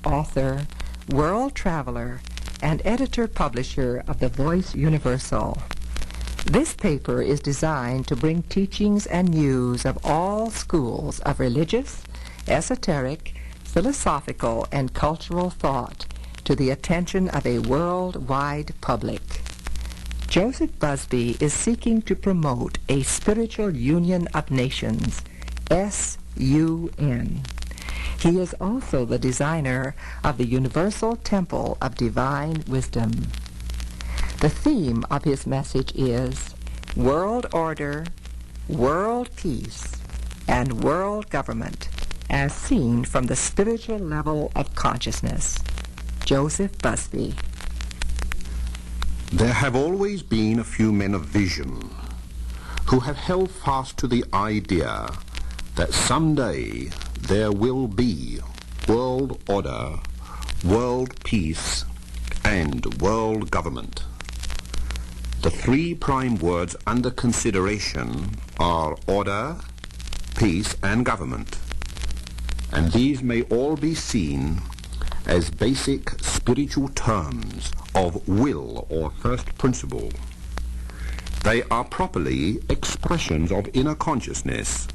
author, world traveler, and editor-publisher of the Voice Universal. This paper is designed to bring teachings and news of all schools of religious, esoteric, philosophical, and cultural thought to the attention of a worldwide public. Joseph Busby is seeking to promote a spiritual union of nations, S-U-N. He is also the designer of the Universal Temple of Divine Wisdom. The theme of his message is World Order, World Peace, and World Government as seen from the spiritual level of consciousness. Joseph Busby. There have always been a few men of vision who have held fast to the idea that someday there will be world order, world peace, and world government. The three prime words under consideration are order, peace, and government, and these may all be seen as basic spiritual terms of will or first principle. They are properly expressions of inner consciousness.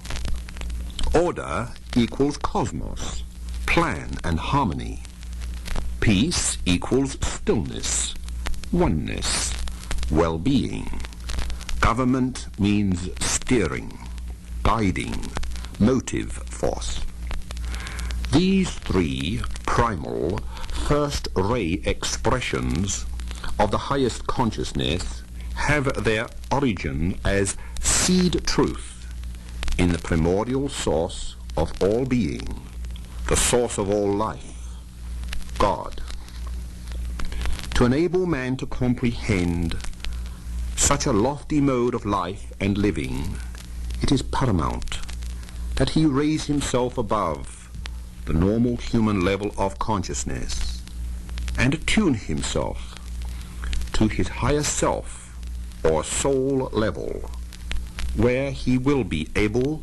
Order equals cosmos, plan and harmony. Peace equals stillness, oneness, well-being. Government means steering, guiding, motive force. These three primal, first-ray expressions of the highest consciousness have their origin as seed truth in the primordial source of all being, the source of all life, God. To enable man to comprehend such a lofty mode of life and living, it is paramount that he raise himself above the normal human level of consciousness and attune himself to his higher self or soul level, where he will be able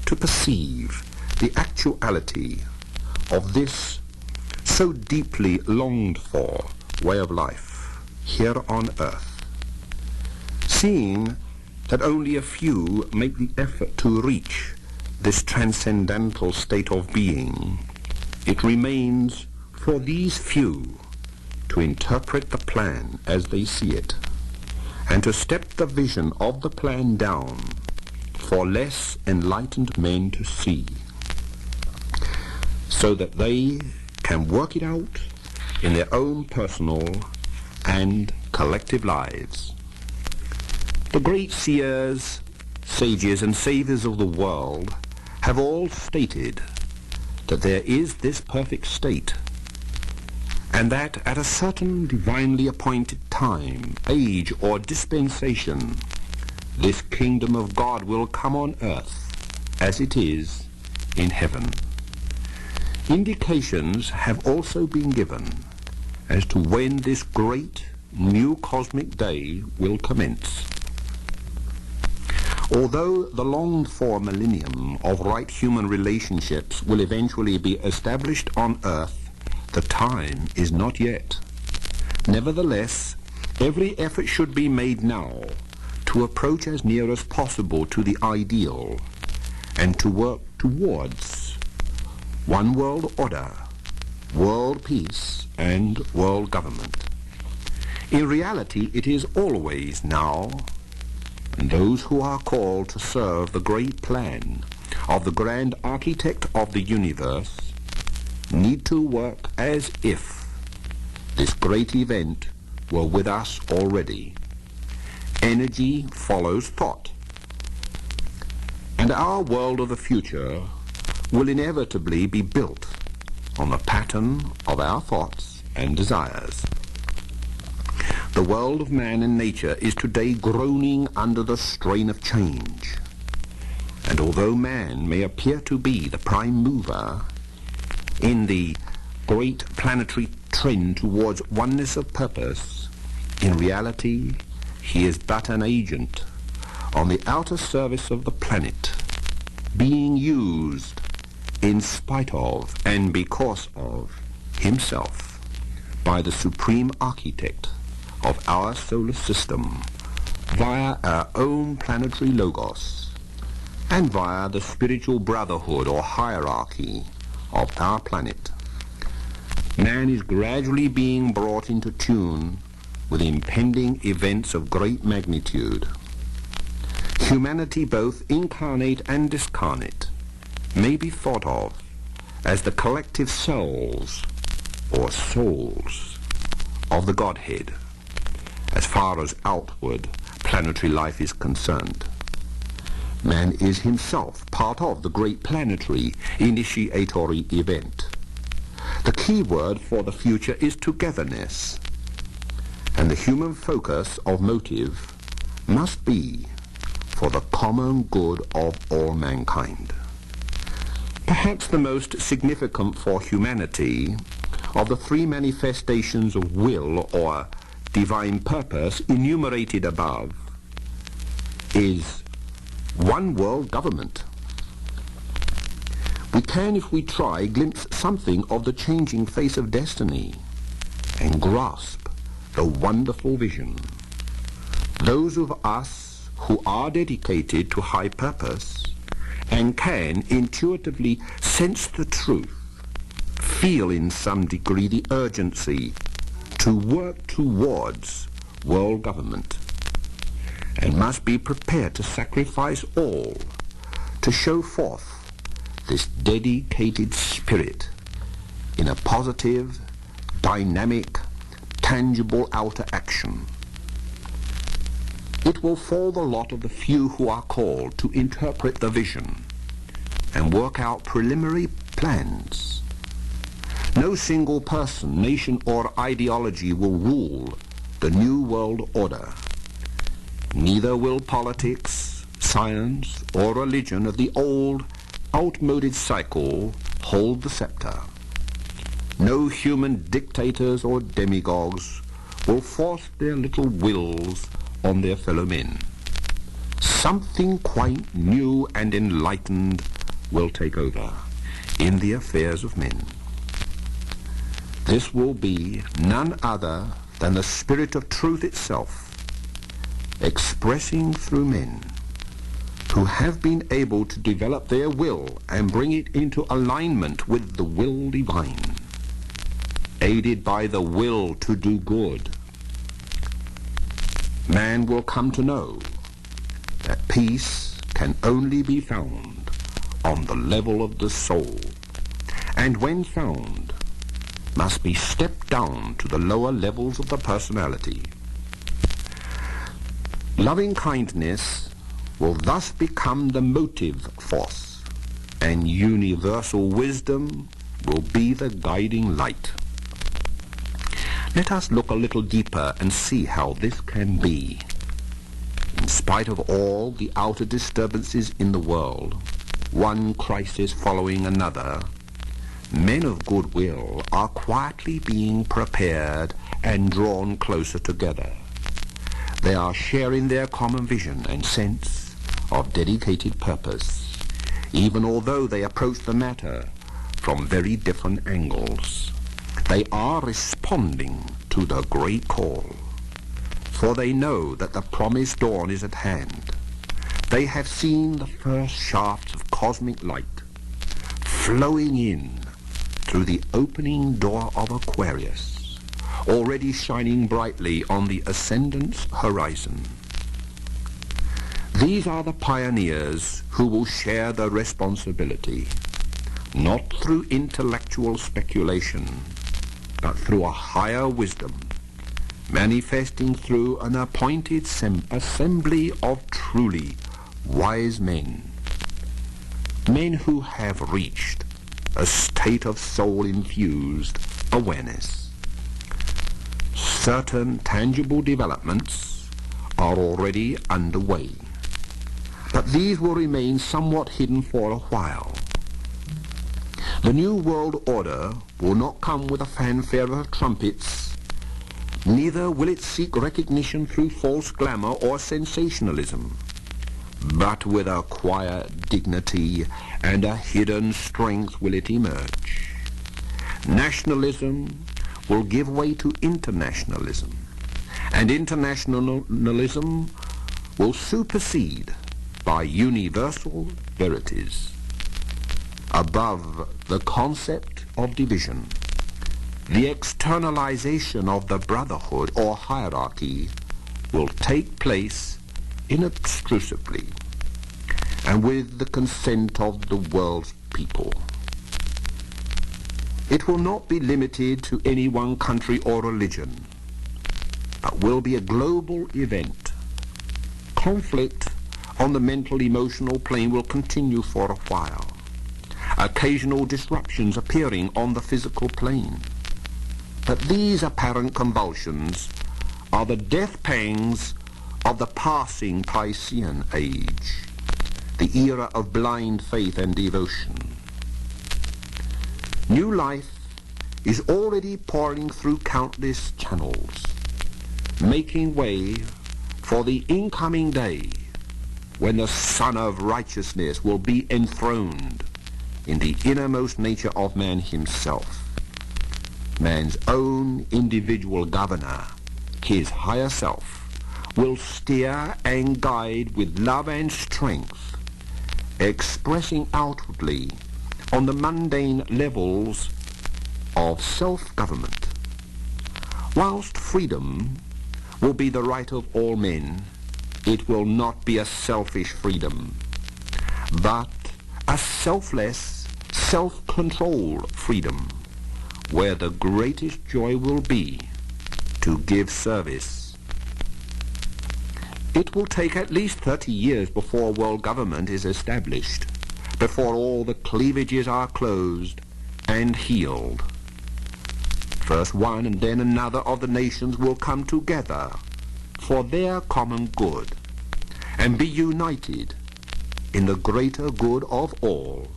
to perceive the actuality of this so deeply longed for way of life here on earth. Seeing that only a few make the effort to reach this transcendental state of being, it remains for these few to interpret the plan as they see it, and to step the vision of the plan down for less enlightened men to see, so that they can work it out in their own personal and collective lives. The great seers, sages, and saviors of the world have all stated that there is this perfect state, and that at a certain divinely appointed time, age, or dispensation, this kingdom of God will come on earth as it is in heaven. Indications have also been given as to when this great new cosmic day will commence. Although the longed-for millennium of right human relationships will eventually be established on earth, the time is not yet. Nevertheless, every effort should be made now to approach as near as possible to the ideal and to work towards one world order, world peace, and world government. In reality, it is always now, and those who are called to serve the great plan of the grand architect of the universe need to work as if this great event were with us already. Energy follows thought, and our world of the future will inevitably be built on the pattern of our thoughts and desires. The world of man and nature is today groaning under the strain of change. And although man may appear to be the prime mover in the great planetary trend towards oneness of purpose, in reality he is but an agent on the outer surface of the planet, being used in spite of and because of himself by the supreme architect of our solar system via our own planetary logos and via the spiritual brotherhood or hierarchy of our planet. Man is gradually being brought into tune with impending events of great magnitude. Humanity, both incarnate and discarnate, may be thought of as the collective cells or souls of the Godhead as far as outward planetary life is concerned. Man is himself part of the great planetary initiatory event. The key word for the future is togetherness, and the human focus of motive must be for the common good of all mankind. Perhaps the most significant for humanity of the three manifestations of will or divine purpose enumerated above is one world government. We can, if we try, glimpse something of the changing face of destiny and grasp the wonderful vision. Those of us who are dedicated to high purpose and can intuitively sense the truth, feel in some degree the urgency to work towards world government, and must be prepared to sacrifice all to show forth this dedicated spirit in a positive, dynamic, tangible outer action. It will fall the lot of the few who are called to interpret the vision and work out preliminary plans. No single person, nation, or ideology will rule the new world order. Neither will politics, science, or religion of the old, outmoded cycle hold the scepter. No human dictators or demagogues will force their little wills on their fellow men. Something quite new and enlightened will take over in the affairs of men. This will be none other than the spirit of truth itself, expressing through men who have been able to develop their will and bring it into alignment with the will divine, aided by the will to do good. Man will come to know that peace can only be found on the level of the soul, and when found, must be stepped down to the lower levels of the personality. Loving kindness will thus become the motive force, and universal wisdom will be the guiding light. Let us look a little deeper and see how this can be. In spite of all the outer disturbances in the world, one crisis following another, men of goodwill are quietly being prepared and drawn closer together. They are sharing their common vision and sense of dedicated purpose, even although they approach the matter from very different angles. They are responding to the great call, for they know that the promised dawn is at hand. They have seen the first shafts of cosmic light flowing in through the opening door of Aquarius, already shining brightly on the ascendant's horizon. These are the pioneers who will share the responsibility, not through intellectual speculation, but through a higher wisdom, manifesting through an appointed assembly of truly wise men, men who have reached a state of soul-infused awareness. Certain tangible developments are already underway, but these will remain somewhat hidden for a while. The New World Order will not come with a fanfare of trumpets, neither will it seek recognition through false glamour or sensationalism, but with a quiet dignity and a hidden strength will it emerge. Nationalism will give way to internationalism, and internationalism will supersede by universal verities. Above the concept of division, the externalization of the brotherhood or hierarchy will take place inobtrusively and with the consent of the world's people. It will not be limited to any one country or religion, but will be a global event. Conflict on the mental-emotional plane will continue for a while, occasional disruptions appearing on the physical plane. But these apparent convulsions are the death pangs of the passing Piscean age, the era of blind faith and devotion. New life is already pouring through countless channels, making way for the incoming day when the Son of Righteousness will be enthroned in the innermost nature of man himself. Man's own individual governor, his higher self, will steer and guide with love and strength, expressing outwardly on the mundane levels of self-government. Whilst freedom will be the right of all men, it will not be a selfish freedom, but a selfless, self-controlled freedom, where the greatest joy will be to give service. It will take at least 30 years before world government is established, before all the cleavages are closed and healed. First one and then another of the nations will come together for their common good and be united in the greater good of all.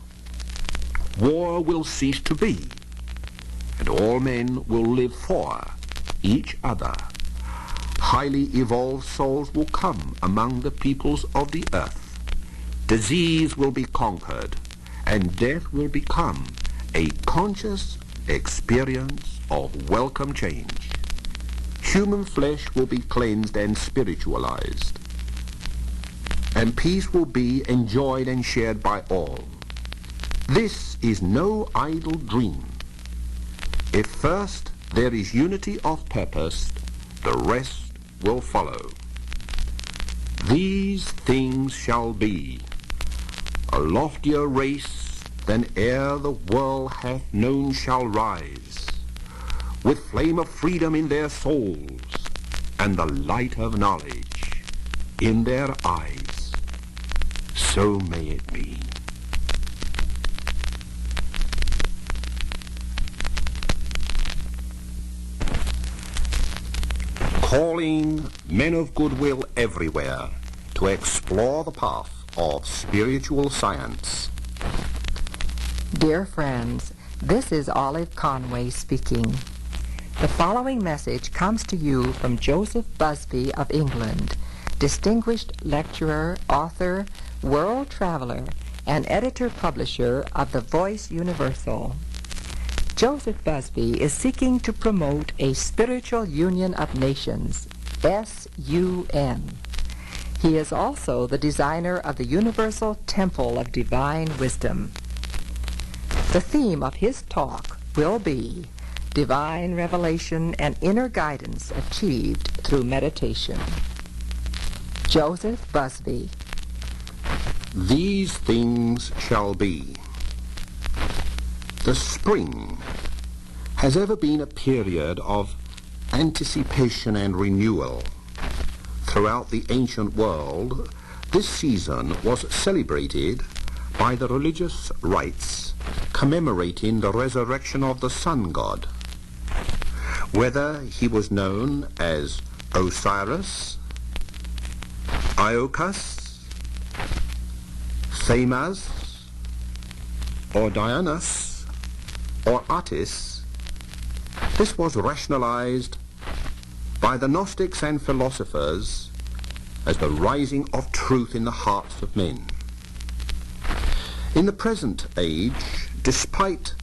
War will cease to be, and all men will live for each other. Highly evolved souls will come among the peoples of the earth. Disease will be conquered, and death will become a conscious experience of welcome change. Human flesh will be cleansed and spiritualized, and peace will be enjoyed and shared by all. This is no idle dream. If first there is unity of purpose, the rest will follow. These things shall be. A loftier race than e'er the world hath known shall rise, with flame of freedom in their souls, and the light of knowledge in their eyes. So may it be. Calling men of goodwill everywhere to explore the path of spiritual science. Dear friends, this is Olive Conway speaking. The following message comes to you from Joseph Busby of England, distinguished lecturer, author, world traveler, and editor-publisher of The Voice Universal. Joseph Busby is seeking to promote a spiritual union of nations, S-U-N. He is also the designer of the Universal Temple of Divine Wisdom. The theme of his talk will be Divine Revelation and Inner Guidance Achieved Through Meditation. Joseph Busby. These things shall be. The spring has ever been a period of anticipation and renewal. Throughout the ancient world, this season was celebrated by the religious rites commemorating the resurrection of the sun god. Whether he was known as Osiris, Iocus, Thamas, or Dionysus, or Attis, this was rationalized by the Gnostics and philosophers as the rising of truth in the hearts of men. In the present age, despite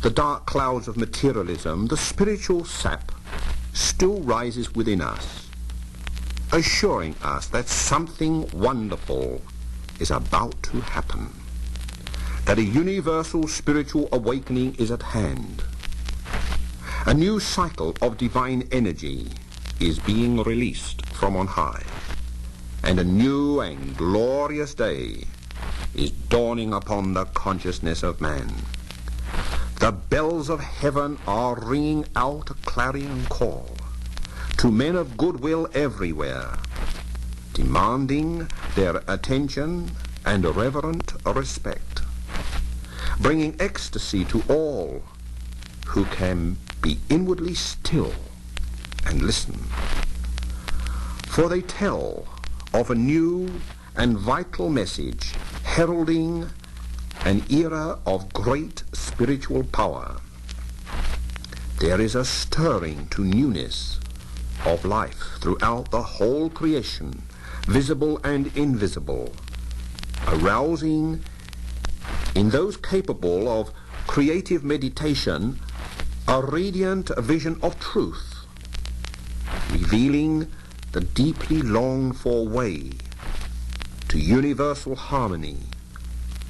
the dark clouds of materialism, the spiritual sap still rises within us, assuring us that something wonderful is about to happen, that a universal spiritual awakening is at hand. A new cycle of divine energy is being released from on high, and a new and glorious day is dawning upon the consciousness of man. The bells of heaven are ringing out a clarion call to men of goodwill everywhere, demanding their attention and reverent respect, bringing ecstasy to all who can be inwardly still and listen. For they tell of a new and vital message heralding an era of great spiritual power. There is a stirring to newness of life throughout the whole creation, visible and invisible, arousing in those capable of creative meditation a radiant vision of truth, revealing the deeply longed-for way to universal harmony,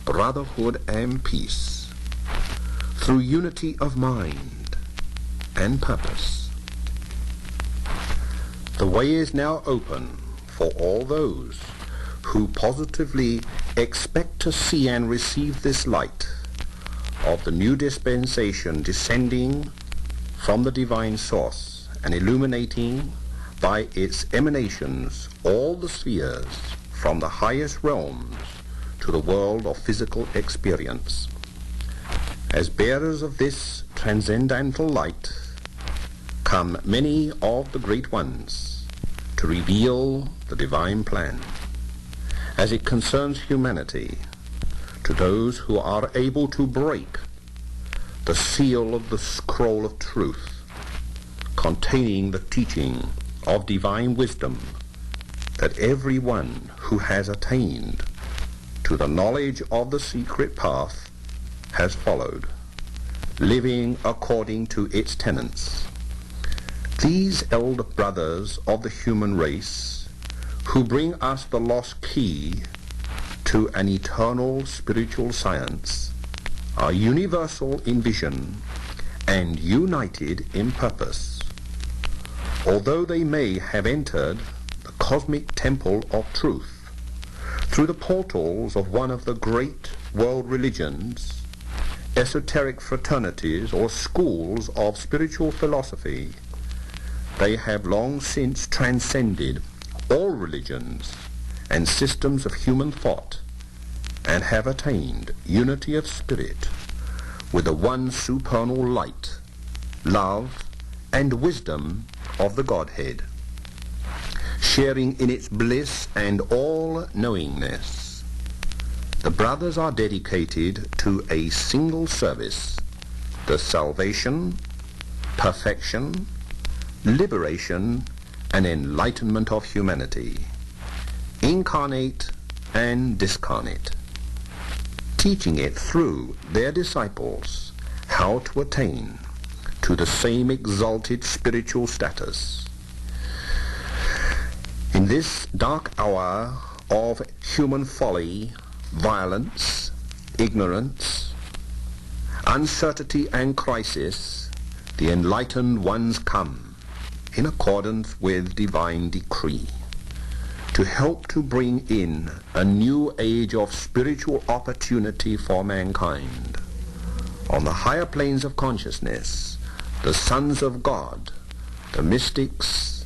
brotherhood and peace, through unity of mind and purpose. The way is now open for all those who positively expect to see and receive this light of the new dispensation descending from the divine source and illuminating by its emanations all the spheres from the highest realms to the world of physical experience. As bearers of this transcendental light come many of the great ones to reveal the divine plan as it concerns humanity to those who are able to break the seal of the scroll of truth containing the teaching of divine wisdom that everyone who has attained to the knowledge of the secret path has followed, living according to its tenets. These elder brothers of the human race who bring us the lost key to an eternal spiritual science are universal in vision and united in purpose. Although they may have entered the cosmic temple of truth through the portals of one of the great world religions, esoteric fraternities, or schools of spiritual philosophy, they have long since transcended all religions and systems of human thought and have attained unity of spirit with the one supernal light, love, and wisdom of the Godhead, sharing in its bliss and all-knowingness. The brothers are dedicated to a single service, the salvation, perfection, liberation, and enlightenment of humanity, incarnate and discarnate, teaching it through their disciples how to attain to the same exalted spiritual status. In this dark hour of human folly, violence, ignorance, uncertainty and crisis, the enlightened ones come in accordance with divine decree to help to bring in a new age of spiritual opportunity for mankind. On the higher planes of consciousness, the sons of God, the mystics,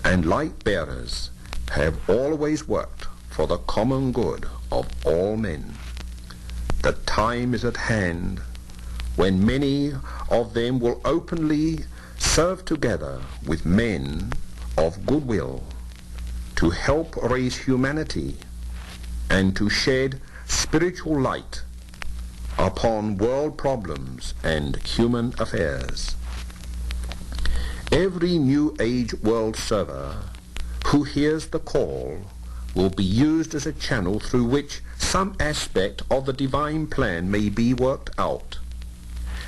and light bearers have always worked for the common good of all men. The time is at hand when many of them will openly serve together with men of goodwill to help raise humanity and to shed spiritual light upon world problems and human affairs. Every New Age world server who hears the call will be used as a channel through which some aspect of the divine plan may be worked out,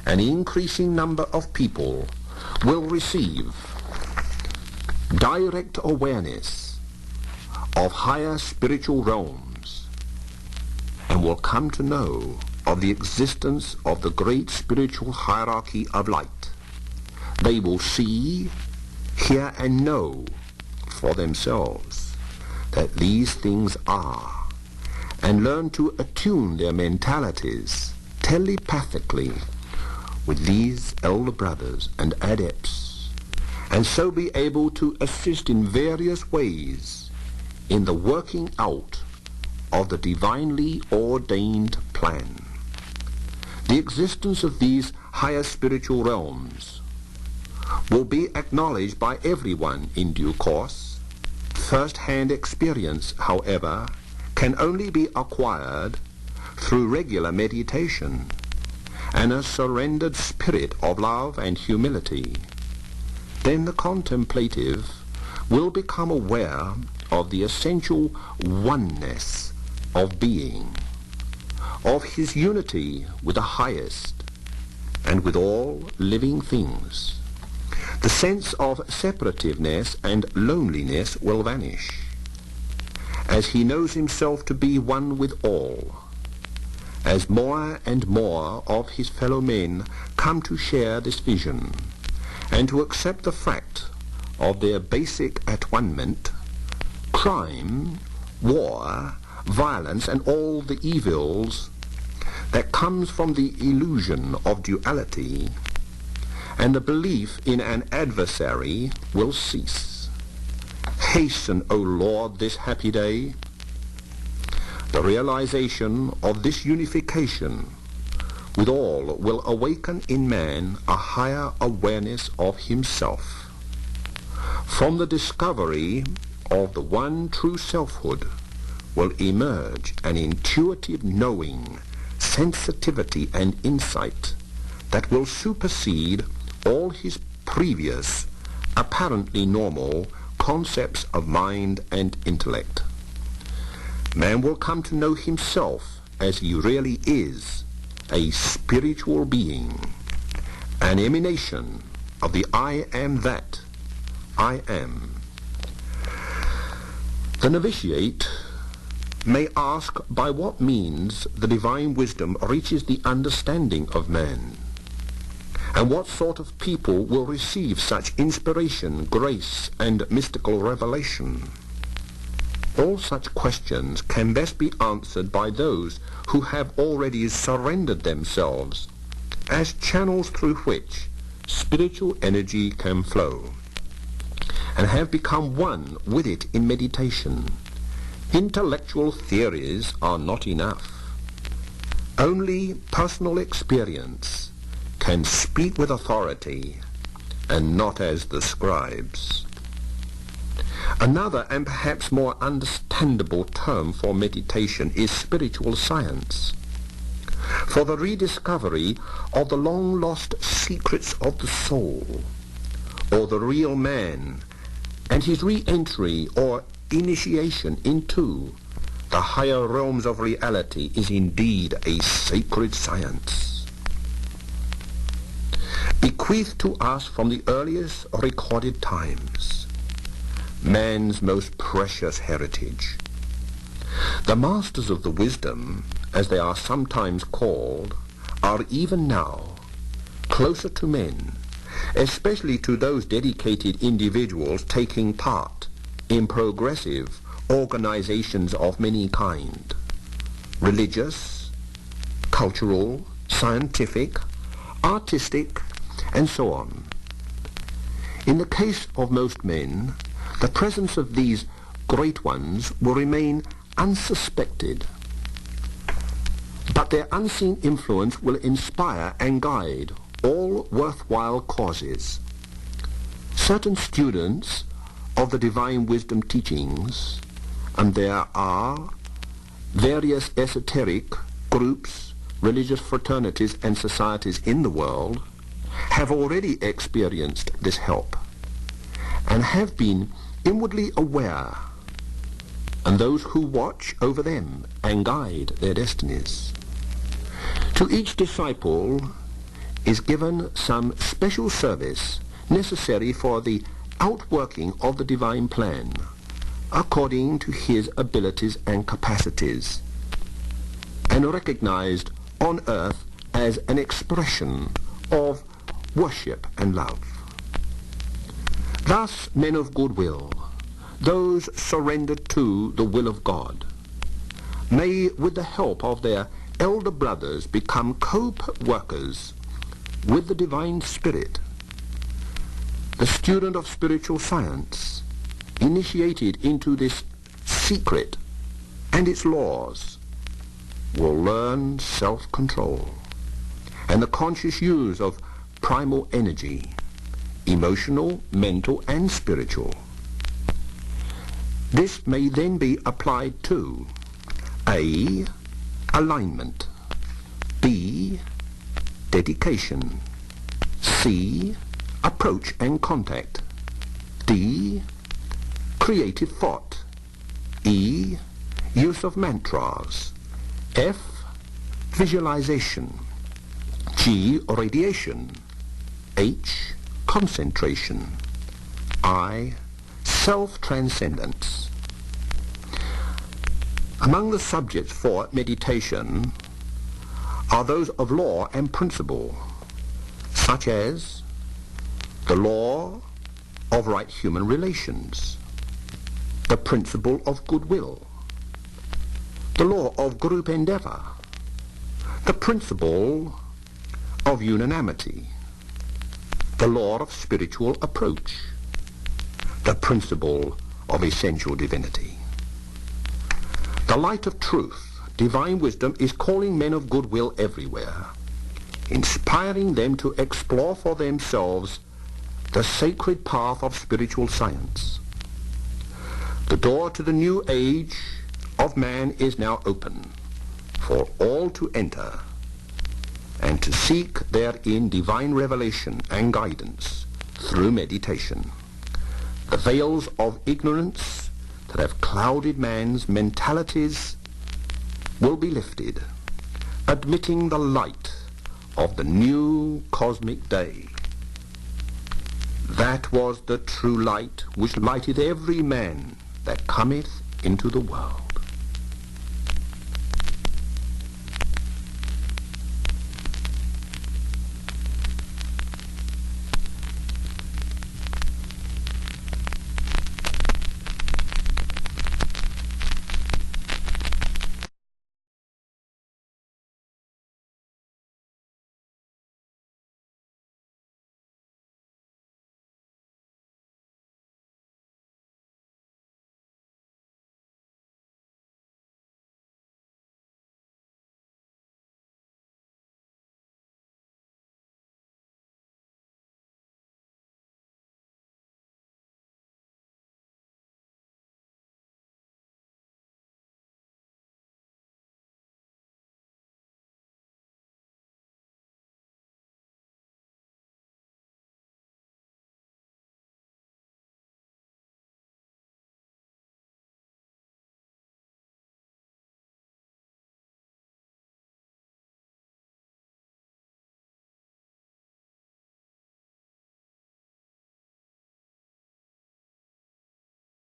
an increasing number of people will receive direct awareness of higher spiritual realms and will come to know of the existence of the great spiritual hierarchy of light. They will see, hear, and know for themselves that these things are, and learn to attune their mentalities telepathically with these elder brothers and adepts, and so be able to assist in various ways in the working out of the divinely ordained plan. The existence of these higher spiritual realms will be acknowledged by everyone in due course. First-hand experience, however, can only be acquired through regular meditation and a surrendered spirit of love and humility. Then the contemplative will become aware of the essential oneness of being, of his unity with the highest and with all living things. The sense of separativeness and loneliness will vanish, as he knows himself to be one with all, as more and more of his fellow men come to share this vision and to accept the fact of their basic at-one-ment. Crime, war, violence, and all the evils that comes from the illusion of duality and the belief in an adversary will cease. Hasten, O Lord, this happy day. The realization of this unification with all will awaken in man a higher awareness of himself. From the discovery of the one true selfhood will emerge an intuitive knowing, sensitivity, and insight that will supersede all his previous, apparently normal concepts of mind and intellect. Man will come to know himself as he really is, a spiritual being, an emanation of the I am that I am. The novitiate may ask by what means the divine wisdom reaches the understanding of man, and what sort of people will receive such inspiration, grace, and mystical revelation. All such questions can best be answered by those who have already surrendered themselves as channels through which spiritual energy can flow, and have become one with it in meditation. Intellectual theories are not enough. Only personal experience can speak with authority, and not as the scribes. Another and perhaps more understandable term for meditation is spiritual science, for the rediscovery of the long-lost secrets of the soul, or the real man, and his re-entry or initiation into the higher realms of reality is indeed a sacred science, bequeathed to us from the earliest recorded times, man's most precious heritage. The masters of the wisdom, as they are sometimes called, are even now closer to men, especially to those dedicated individuals taking part in progressive organizations of many kind, religious, cultural, scientific, artistic, and so on. In the case of most men, the presence of these great ones will remain unsuspected, but their unseen influence will inspire and guide all worthwhile causes. Certain students of the divine wisdom teachings, and there are various esoteric groups, religious fraternities, and societies in the world, have already experienced this help and have been inwardly aware, and those who watch over them and guide their destinies. To each disciple is given some special service necessary for the outworking of the divine plan, according to his abilities and capacities, and recognized on earth as an expression of worship and love. Thus, men of goodwill, those surrendered to the will of God, may, with the help of their elder brothers, become co-workers with the divine spirit. The student of spiritual science, initiated into this secret and its laws, will learn self-control and the conscious use of primal energy, emotional, mental, and spiritual. This may then be applied to A. Alignment, B. Dedication, C. Approach and contact, D. Creative thought, E. Use of mantras, F. Visualization, G. Radiation, H. Concentration, I. Self-transcendence. Among the subjects for meditation are those of law and principle, such as the law of right human relations, the principle of goodwill, the law of group endeavor, the principle of unanimity, the law of spiritual approach, the principle of essential divinity. The light of truth, divine wisdom, is calling men of goodwill everywhere, inspiring them to explore for themselves the sacred path of spiritual science. The door to the new age of man is now open for all to enter and to seek therein divine revelation and guidance through meditation. The veils of ignorance that have clouded man's mentalities will be lifted, admitting the light of the new cosmic day. That was the true light which lighteth every man that cometh into the world.